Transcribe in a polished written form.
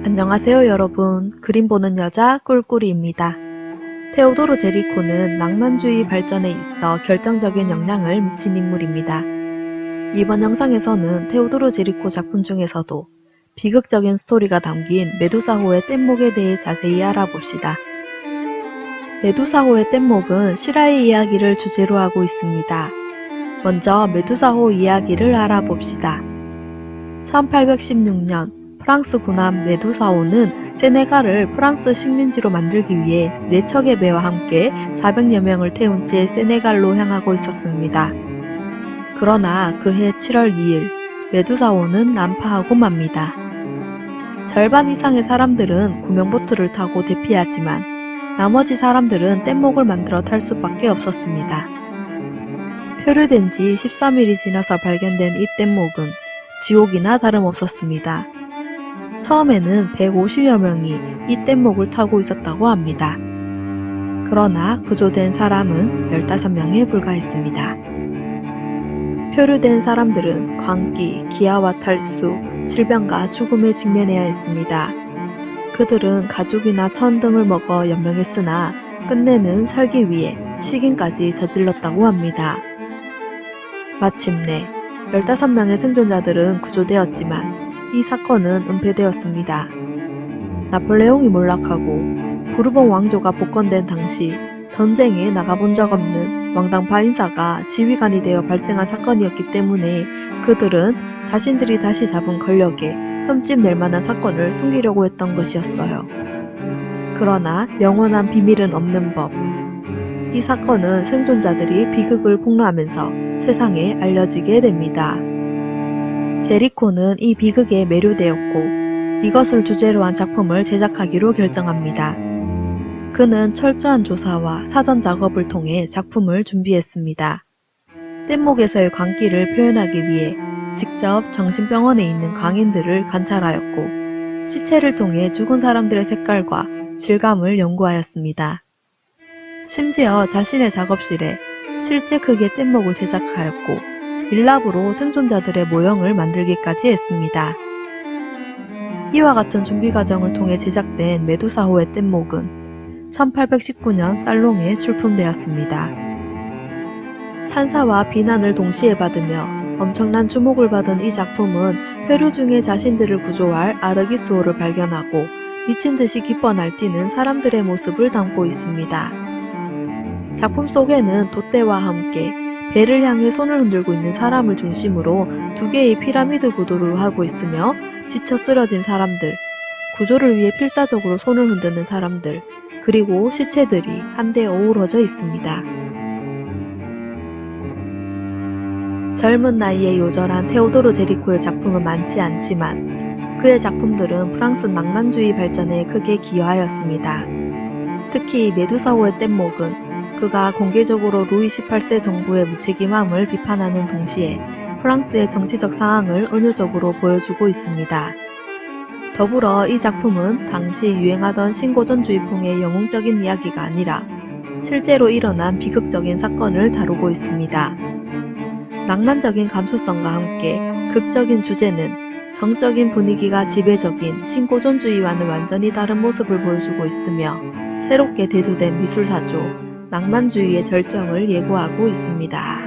안녕하세요 여러분. 그림 보는 여자 꿀꿀이입니다. 테오도르 제리코는 낭만주의 발전에 있어 결정적인 영향을 미친 인물입니다. 이번 영상에서는 테오도르 제리코 작품 중에서도 비극적인 스토리가 담긴 메두사호의 뗏목에 대해 자세히 알아봅시다. 메두사호의 뗏목은 실화의 이야기를 주제로 하고 있습니다. 먼저 메두사호 이야기를 알아봅시다. 1816년 프랑스 군함 메두사호는 세네갈을 프랑스 식민지로 만들기 위해 4척의 배와 함께 400여 명을 태운 채 세네갈로 향하고 있었습니다. 그러나 그해 7월 2일 메두사호는 난파하고 맙니다. 절반 이상의 사람들은 구명보트를 타고 대피하지만 나머지 사람들은 뗏목을 만들어 탈 수밖에 없었습니다. 표류된 지 13일이 지나서 발견된 이 뗏목은 지옥이나 다름없었습니다. 처음에는 150여 명이 이 뗏목을 타고 있었다고 합니다. 그러나 구조된 사람은 15명에 불과했습니다. 표류된 사람들은 광기, 기아와 탈수, 질병과 죽음에 직면해야 했습니다. 그들은 가죽이나 천 등을 먹어 연명했으나 끝내는 살기 위해 식인까지 저질렀다고 합니다. 마침내 15명의 생존자들은 구조되었지만 이 사건은 은폐되었습니다. 나폴레옹이 몰락하고 부르봉 왕조가 복권된 당시 전쟁에 나가본 적 없는 왕당파 인사가 지휘관이 되어 발생한 사건이었기 때문에 그들은 자신들이 다시 잡은 권력에 흠집 낼 만한 사건을 숨기려고 했던 것이었어요. 그러나 영원한 비밀은 없는 법. 이 사건은 생존자들이 비극을 폭로하면서 세상에 알려지게 됩니다. 제리코는 이 비극에 매료되었고 이것을 주제로 한 작품을 제작하기로 결정합니다. 그는 철저한 조사와 사전 작업을 통해 작품을 준비했습니다. 뗏목에서의 광기를 표현하기 위해 직접 정신병원에 있는 광인들을 관찰하였고 시체를 통해 죽은 사람들의 색깔과 질감을 연구하였습니다. 심지어 자신의 작업실에 실제 크기의 뗏목을 제작하였고 밀랍으로 생존자들의 모형을 만들기까지 했습니다. 이와 같은 준비 과정을 통해 제작된 메두사호의 뗏목은 1819년 살롱에 출품되었습니다. 찬사와 비난을 동시에 받으며 엄청난 주목을 받은 이 작품은 회류 중에 자신들을 구조할 아르기스호를 발견하고 미친듯이 기뻐 날뛰는 사람들의 모습을 담고 있습니다. 작품 속에는 돛대와 함께 배를 향해 손을 흔들고 있는 사람을 중심으로 2개의 피라미드 구도를 하고 있으며 지쳐 쓰러진 사람들, 구조를 위해 필사적으로 손을 흔드는 사람들, 그리고 시체들이 한데 어우러져 있습니다. 젊은 나이에 요절한 테오도르 제리코의 작품은 많지 않지만 그의 작품들은 프랑스 낭만주의 발전에 크게 기여하였습니다. 특히 메두사호의 뗏목은 그가 공개적으로 루이 18세 정부의 무책임함을 비판하는 동시에 프랑스의 정치적 상황을 은유적으로 보여주고 있습니다. 더불어 이 작품은 당시 유행하던 신고전주의풍의 영웅적인 이야기가 아니라 실제로 일어난 비극적인 사건을 다루고 있습니다. 낭만적인 감수성과 함께 극적인 주제는 정적인 분위기가 지배적인 신고전주의와는 완전히 다른 모습을 보여주고 있으며 새롭게 대두된 미술사조, 낭만주의의 절정을 예고하고 있습니다.